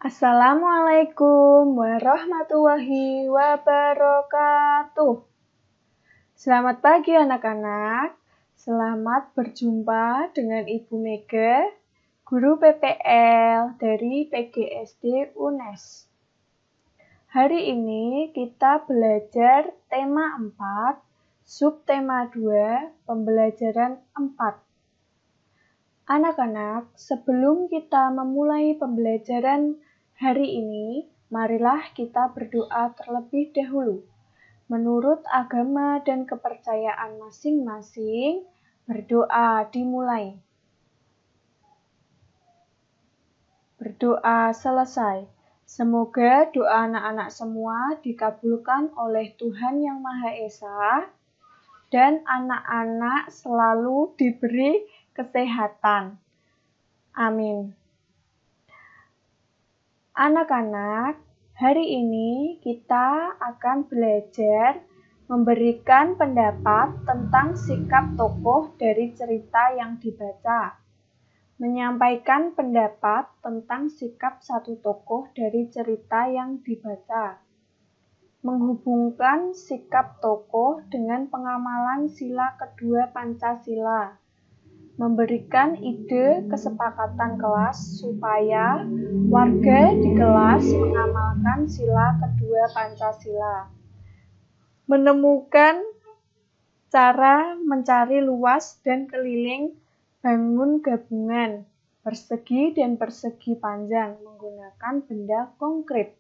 Assalamualaikum warahmatullahi wabarakatuh. Selamat pagi anak-anak. Selamat berjumpa dengan Ibu Mega, Guru PPL dari PGSD UNES. Hari ini kita belajar tema 4, subtema 2, pembelajaran 4. Anak-anak, sebelum kita memulai pembelajaran hari ini, marilah kita berdoa terlebih dahulu. Menurut agama dan kepercayaan masing-masing, berdoa dimulai. Berdoa selesai. Semoga doa anak-anak semua dikabulkan oleh Tuhan Yang Maha Esa dan anak-anak selalu diberi kesehatan. Amin. Anak-anak, hari ini kita akan belajar memberikan pendapat tentang sikap tokoh dari cerita yang dibaca. Menyampaikan pendapat tentang sikap satu tokoh dari cerita yang dibaca. Menghubungkan sikap tokoh dengan pengamalan sila kedua Pancasila. Memberikan ide kesepakatan kelas supaya warga di kelas mengamalkan sila kedua Pancasila. Menemukan cara mencari luas dan keliling bangun gabungan persegi dan persegi panjang menggunakan benda konkret.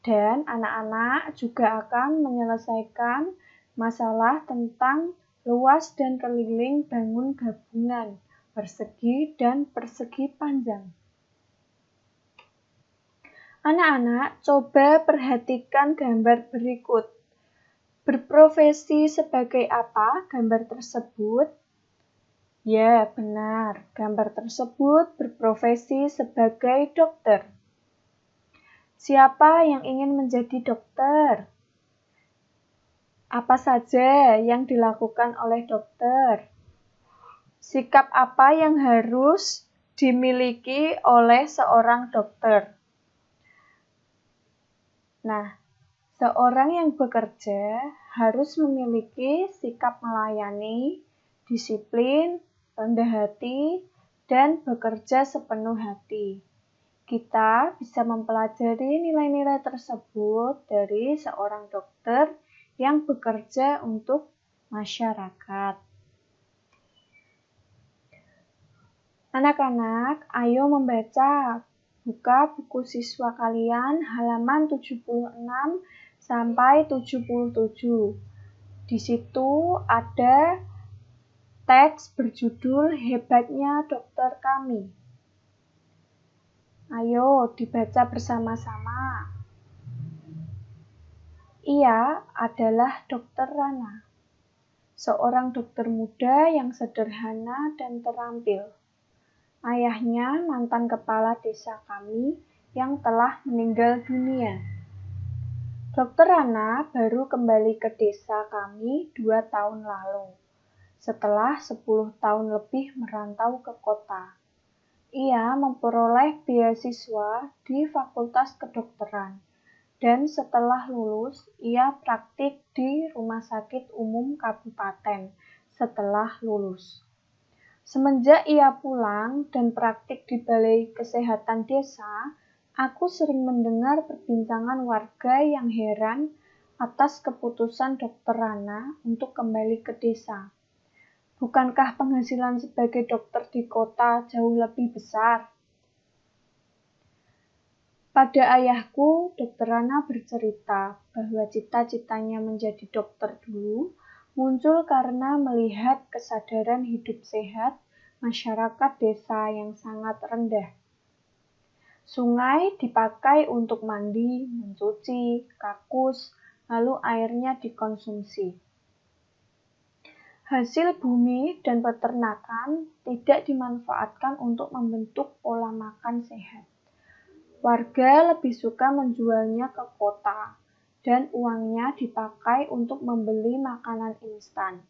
Dan anak-anak juga akan menyelesaikan masalah tentang luas dan keliling bangun gabungan, persegi dan persegi panjang. Anak-anak, coba perhatikan gambar berikut. Berprofesi sebagai apa gambar tersebut? Ya, benar. Gambar tersebut berprofesi sebagai dokter. Siapa yang ingin menjadi dokter? Apa saja yang dilakukan oleh dokter? Sikap apa yang harus dimiliki oleh seorang dokter? Nah, seorang yang bekerja harus memiliki sikap melayani, disiplin, rendah hati, dan bekerja sepenuh hati. Kita bisa mempelajari nilai-nilai tersebut dari seorang dokter yang bekerja untuk masyarakat. Anak-anak, ayo membaca. Buka buku siswa kalian halaman 76 sampai 77. Di situ ada teks berjudul Hebatnya Dokter Kami. Ayo dibaca bersama-sama. Ia adalah Dr. Rana, seorang dokter muda yang sederhana dan terampil. Ayahnya mantan kepala desa kami yang telah meninggal dunia. Dr. Rana baru kembali ke desa kami 2 tahun lalu, setelah 10 tahun lebih merantau ke kota. Ia memperoleh beasiswa di Fakultas Kedokteran. Dan setelah lulus, ia praktik di Rumah Sakit Umum Kabupaten setelah lulus. Semenjak ia pulang dan praktik di Balai Kesehatan Desa, aku sering mendengar perbincangan warga yang heran atas keputusan Dr. Rana untuk kembali ke desa. Bukankah penghasilan sebagai dokter di kota jauh lebih besar? Pada ayahku, Dr. Rana bercerita bahwa cita-citanya menjadi dokter dulu muncul karena melihat kesadaran hidup sehat masyarakat desa yang sangat rendah. Sungai dipakai untuk mandi, mencuci, kakus, lalu airnya dikonsumsi. Hasil bumi dan peternakan tidak dimanfaatkan untuk membentuk pola makan sehat. Warga lebih suka menjualnya ke kota, dan uangnya dipakai untuk membeli makanan instan.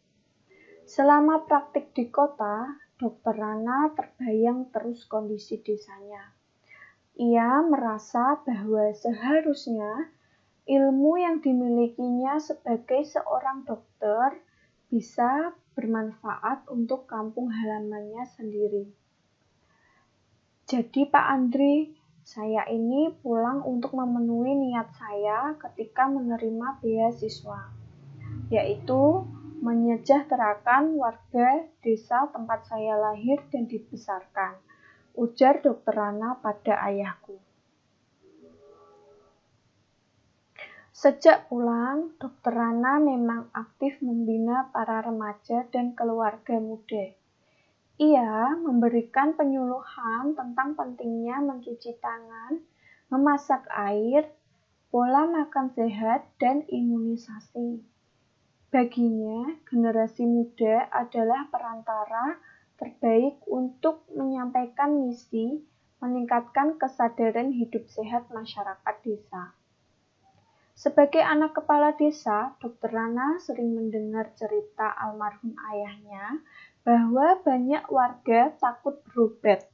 Selama praktik di kota, Dr. Rana terbayang terus kondisi desanya. Ia merasa bahwa seharusnya ilmu yang dimilikinya sebagai seorang dokter bisa bermanfaat untuk kampung halamannya sendiri. Jadi Pak Andri, saya ini pulang untuk memenuhi niat saya ketika menerima beasiswa, yaitu menyejahterakan warga desa tempat saya lahir dan dibesarkan, ujar Dr. Rana pada ayahku. Sejak pulang, Dr. Rana memang aktif membina para remaja dan keluarga muda. Ia memberikan penyuluhan tentang pentingnya mencuci tangan, memasak air, pola makan sehat, dan imunisasi. Baginya, generasi muda adalah perantara terbaik untuk menyampaikan misi meningkatkan kesadaran hidup sehat masyarakat desa. Sebagai anak kepala desa, Dr. Rana sering mendengar cerita almarhum ayahnya bahwa banyak warga takut berobat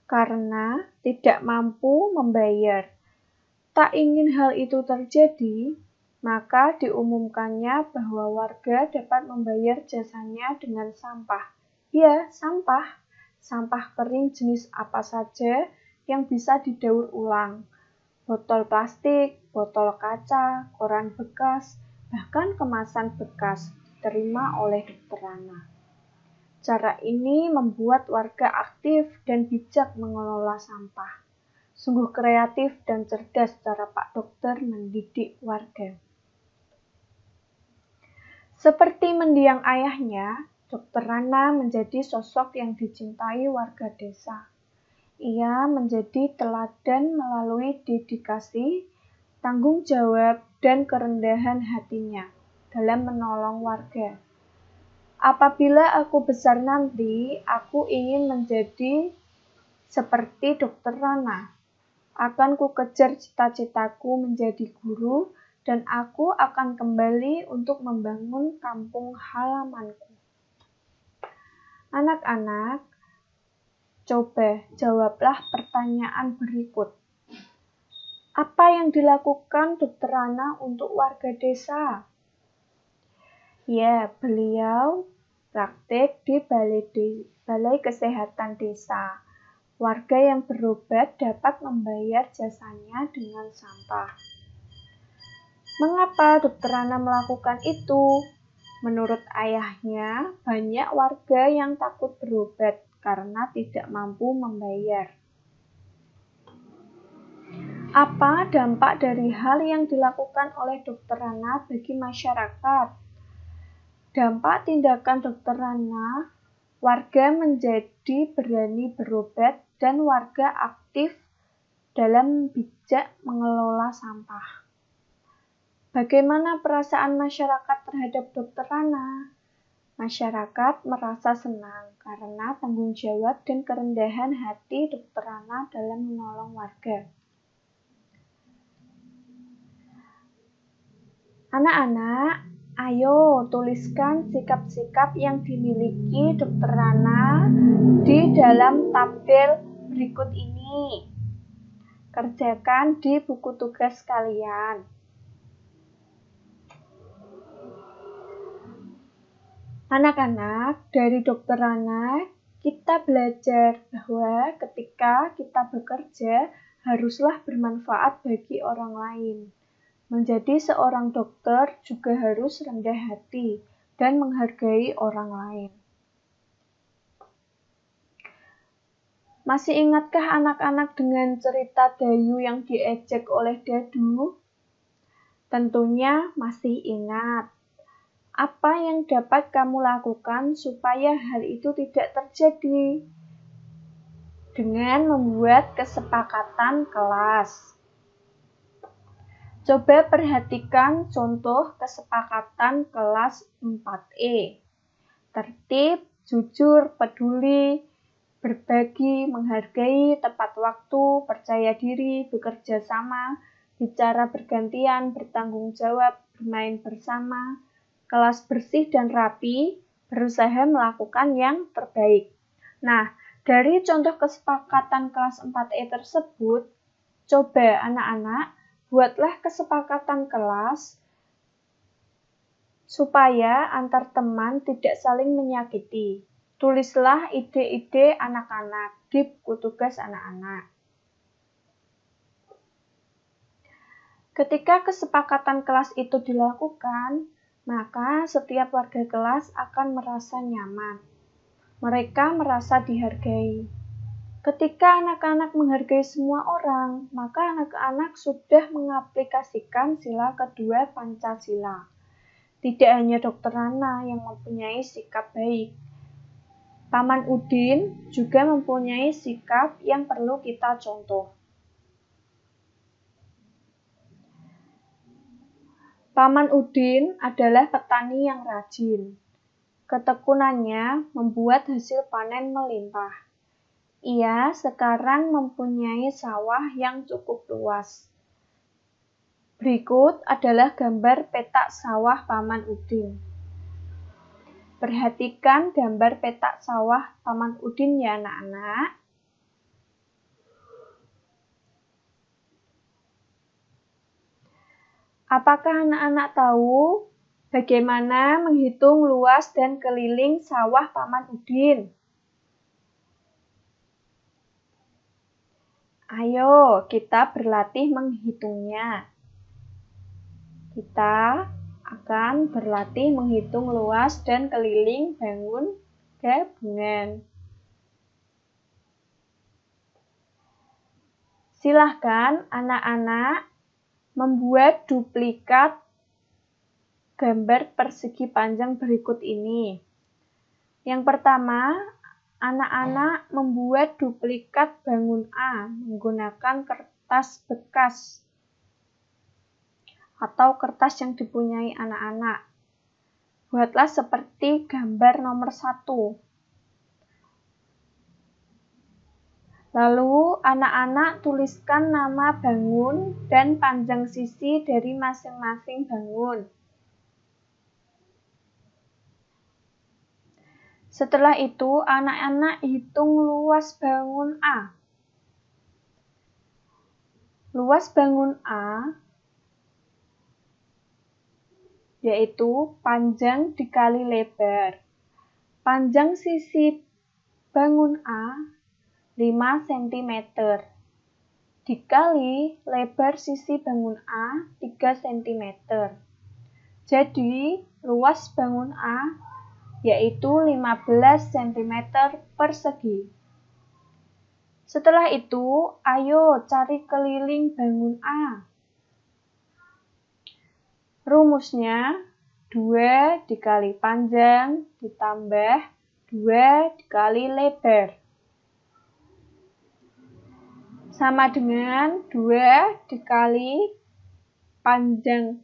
karena tidak mampu membayar. Tak ingin hal itu terjadi, maka diumumkannya bahwa warga dapat membayar jasanya dengan sampah. Ya, sampah. Sampah kering jenis apa saja yang bisa didaur ulang. Botol plastik, botol kaca, koran bekas, bahkan kemasan bekas diterima oleh Dr. Rana. Cara ini membuat warga aktif dan bijak mengelola sampah. Sungguh kreatif dan cerdas cara Pak Dokter mendidik warga. Seperti mendiang ayahnya, Dr. Rana menjadi sosok yang dicintai warga desa. Ia menjadi teladan melalui dedikasi, tanggung jawab, dan kerendahan hatinya dalam menolong warga. Apabila aku besar nanti, aku ingin menjadi seperti Dr. Rana. Akan ku kejar cita-citaku menjadi guru, dan aku akan kembali untuk membangun kampung halamanku. Anak-anak, coba jawablah pertanyaan berikut. Apa yang dilakukan Dr. Rana untuk warga desa? Ya, beliau praktik di Balai Kesehatan Desa. Warga yang berobat dapat membayar jasanya dengan sampah. Mengapa Dr. Rana melakukan itu? Menurut ayahnya, banyak warga yang takut berobat karena tidak mampu membayar. Apa dampak dari hal yang dilakukan oleh Dr. Rana bagi masyarakat? Dampak tindakan Dr. Rana, warga menjadi berani berobat dan warga aktif dalam bijak mengelola sampah. Bagaimana perasaan masyarakat terhadap Dr. Rana? Masyarakat merasa senang karena tanggung jawab dan kerendahan hati Dr. Rana dalam menolong warga. Anak-anak, ayo tuliskan sikap-sikap yang dimiliki Dr. Rana di dalam tabel berikut ini. Kerjakan di buku tugas kalian. Anak-anak, dari Dr. Rana kita belajar bahwa ketika kita bekerja haruslah bermanfaat bagi orang lain. Menjadi seorang dokter juga harus rendah hati dan menghargai orang lain. Masih ingatkah anak-anak dengan cerita Dayu yang diejek oleh Dadu? Tentunya masih ingat. Apa yang dapat kamu lakukan supaya hal itu tidak terjadi? Dengan membuat kesepakatan kelas. Coba perhatikan contoh kesepakatan kelas 4E. Tertib, jujur, peduli, berbagi, menghargai, tepat waktu, percaya diri, bekerja sama, bicara bergantian, bertanggung jawab, bermain bersama, kelas bersih dan rapi, berusaha melakukan yang terbaik. Nah, dari contoh kesepakatan kelas 4E tersebut, Coba anak-anak, buatlah kesepakatan kelas supaya antar teman tidak saling menyakiti. Tulislah ide-ide anak-anak di buku tugas anak-anak. Ketika kesepakatan kelas itu dilakukan, maka setiap warga kelas akan merasa nyaman. Mereka merasa dihargai. Ketika anak-anak menghargai semua orang, maka anak-anak sudah mengaplikasikan sila kedua Pancasila. Tidak hanya Dr. Rana yang mempunyai sikap baik. Paman Udin juga mempunyai sikap yang perlu kita contoh. Paman Udin adalah petani yang rajin. Ketekunannya membuat hasil panen melimpah. Ia sekarang mempunyai sawah yang cukup luas. Berikut adalah gambar petak sawah Paman Udin. Perhatikan gambar petak sawah Paman Udin ya anak-anak. Apakah anak-anak tahu bagaimana menghitung luas dan keliling sawah Paman Udin? Ayo, kita berlatih menghitungnya. Kita akan berlatih menghitung luas dan keliling bangun gabungan. Silahkan anak-anak membuat duplikat gambar persegi panjang berikut ini. Yang pertama, anak-anak membuat duplikat bangun A menggunakan kertas bekas atau kertas yang dipunyai anak-anak. Buatlah seperti gambar nomor 1. Lalu anak-anak tuliskan nama bangun dan panjang sisi dari masing-masing bangun. Setelah itu, anak-anak hitung luas bangun A. Luas bangun A yaitu panjang dikali lebar. Panjang sisi bangun A 5 cm dikali lebar sisi bangun A 3 cm. Jadi, luas bangun A yaitu 15 cm persegi. Setelah itu, ayo cari keliling bangun A. Rumusnya 2 dikali panjang ditambah 2 dikali lebar. Sama dengan 2 dikali panjang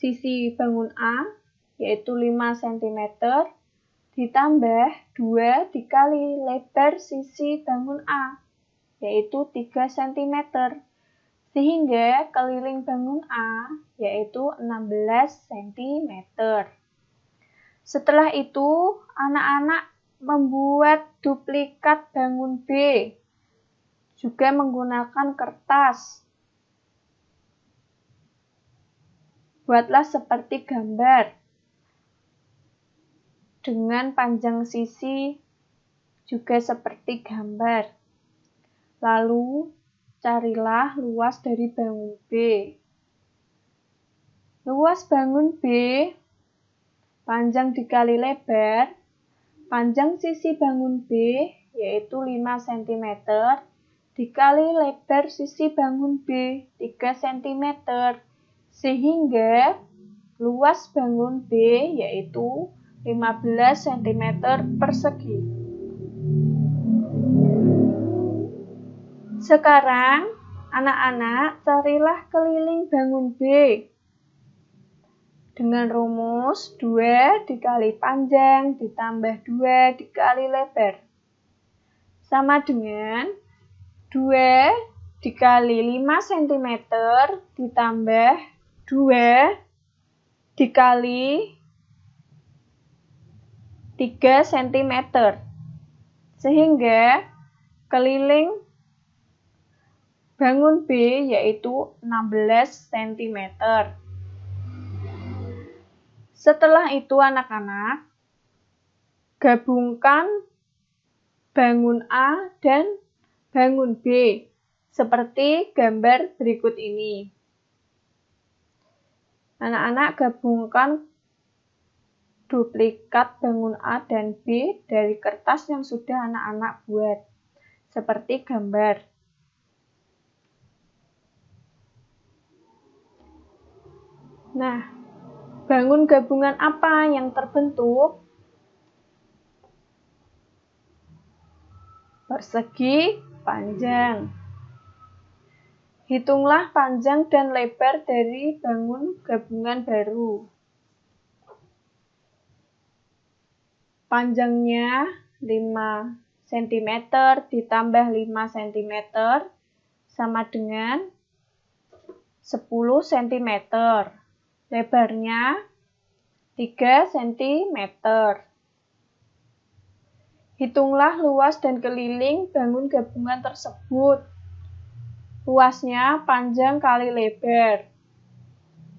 sisi bangun A yaitu 5 cm ditambah 2 dikali lebar sisi bangun A, yaitu 3 cm, sehingga keliling bangun A, yaitu 16 cm. Setelah itu, anak-anak membuat duplikat bangun B, juga menggunakan kertas. Buatlah seperti gambar. Dengan panjang sisi juga seperti gambar. Lalu, carilah luas dari bangun B. Luas bangun B, panjang dikali lebar, panjang sisi bangun B, yaitu 5 cm, dikali lebar sisi bangun B, 3 cm, sehingga luas bangun B, yaitu 15 cm persegi. Sekarang, anak-anak carilah keliling bangun B. Dengan rumus 2 dikali panjang ditambah 2 dikali lebar. Sama dengan 2 dikali 5 cm ditambah 2 dikali 3 cm, sehingga keliling bangun B yaitu 16 cm. Setelah itu anak-anak, gabungkan bangun A dan bangun B seperti gambar berikut ini. Anak-anak gabungkan duplikat bangun A dan B dari kertas yang sudah anak-anak buat, seperti gambar. Nah, bangun gabungan apa yang terbentuk? Persegi panjang. Hitunglah panjang dan lebar dari bangun gabungan baru. Panjangnya 5 cm ditambah 5 cm sama dengan 10 cm. Lebarnya 3 cm. Hitunglah luas dan keliling bangun gabungan tersebut. Luasnya panjang kali lebar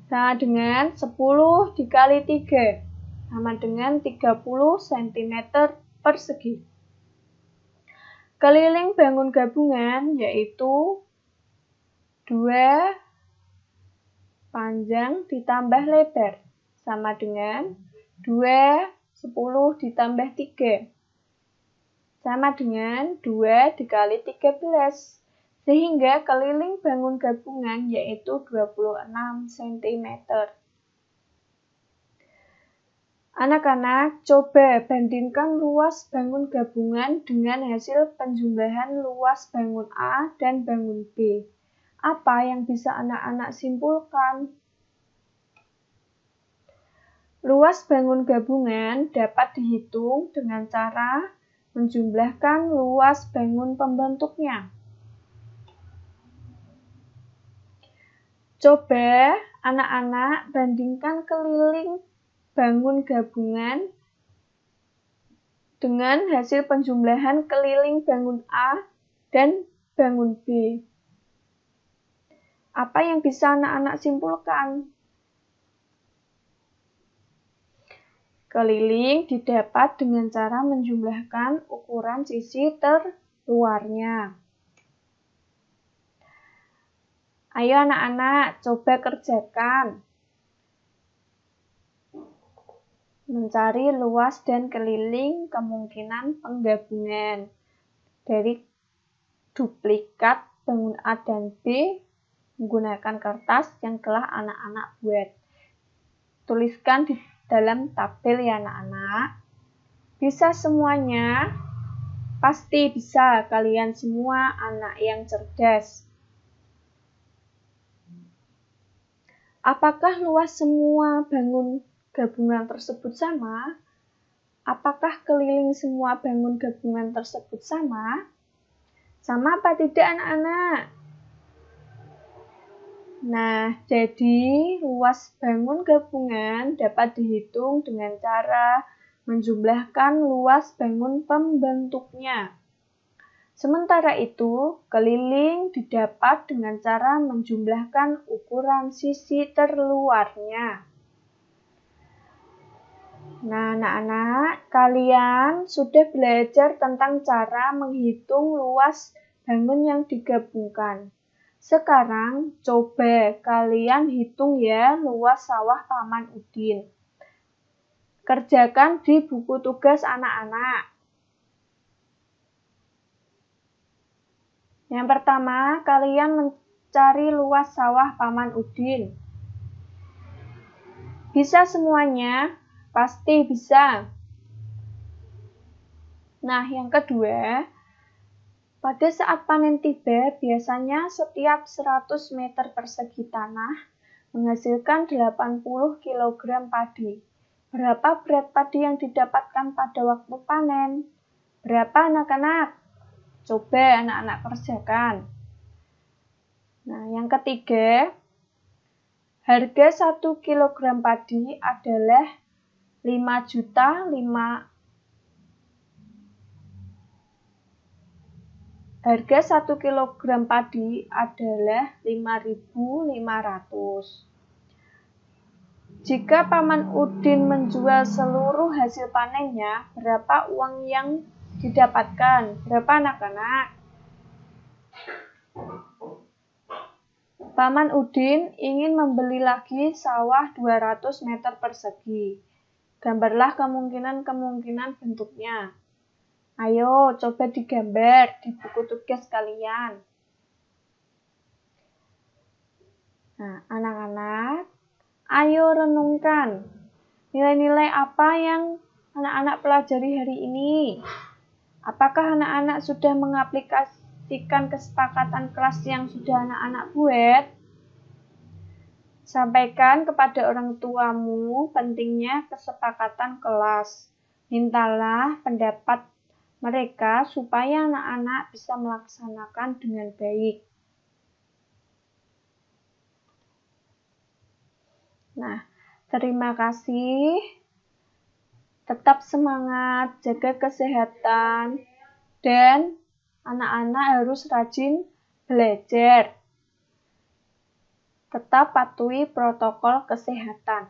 sama dengan 10 dikali 3 sama dengan 30 cm persegi. Keliling bangun gabungan yaitu 2 panjang ditambah lebar sama dengan 2 10 ditambah 3 sama dengan 2 dikali 13. Sehingga keliling bangun gabungan yaitu 26 cm. Anak-anak, coba bandingkan luas bangun gabungan dengan hasil penjumlahan luas bangun A dan bangun B. Apa yang bisa anak-anak simpulkan? Luas bangun gabungan dapat dihitung dengan cara menjumlahkan luas bangun pembentuknya. Coba anak-anak bandingkan keliling bangun gabungan dengan hasil penjumlahan keliling bangun A dan bangun B. Apa yang bisa anak-anak simpulkan? Keliling didapat dengan cara menjumlahkan ukuran sisi terluarnya. Ayo anak-anak, coba kerjakan. Mencari luas dan keliling kemungkinan penggabungan dari duplikat bangun A dan B menggunakan kertas yang telah anak-anak buat. Tuliskan di dalam tabel ya anak-anak. Bisa semuanya? Pasti bisa, kalian semua anak yang cerdas. Apakah luas semua bangun gabungan tersebut sama? Apakah keliling semua bangun gabungan tersebut sama? Sama apa tidak anak-anak? Nah, jadi luas bangun gabungan dapat dihitung dengan cara menjumlahkan luas bangun pembentuknya. Sementara itu, keliling didapat dengan cara menjumlahkan ukuran sisi terluarnya. Nah, anak-anak, kalian sudah belajar tentang cara menghitung luas bangun yang digabungkan. Sekarang, coba kalian hitung ya luas sawah Paman Udin. Kerjakan di buku tugas anak-anak. Yang pertama, kalian mencari luas sawah Paman Udin. Bisa semuanya? Pasti bisa. Nah, yang kedua, pada saat panen tiba, biasanya setiap 100 meter persegi tanah menghasilkan 80 kg padi. Berapa berat padi yang didapatkan pada waktu panen? Berapa anak-anak? Coba anak-anak kerjakan. Nah, yang ketiga, harga 1 kg padi adalah 5 Harga 1 kilogram padi adalah 5.500. Jika Paman Udin menjual seluruh hasil panennya, berapa uang yang didapatkan? Berapa anak-anak? Paman Udin ingin membeli lagi sawah 200 meter persegi. Gambarlah kemungkinan-kemungkinan bentuknya. Ayo, coba digambar di buku tugas kalian. Nah, anak-anak, ayo renungkan. Nilai-nilai apa yang anak-anak pelajari hari ini? Apakah anak-anak sudah mengaplikasikan kesepakatan kelas yang sudah anak-anak buat? Sampaikan kepada orang tuamu pentingnya kesepakatan kelas. Mintalah pendapat mereka supaya anak-anak bisa melaksanakan dengan baik. Nah, terima kasih. Tetap semangat, jaga kesehatan, dan anak-anak harus rajin belajar. Tetap patuhi protokol kesehatan.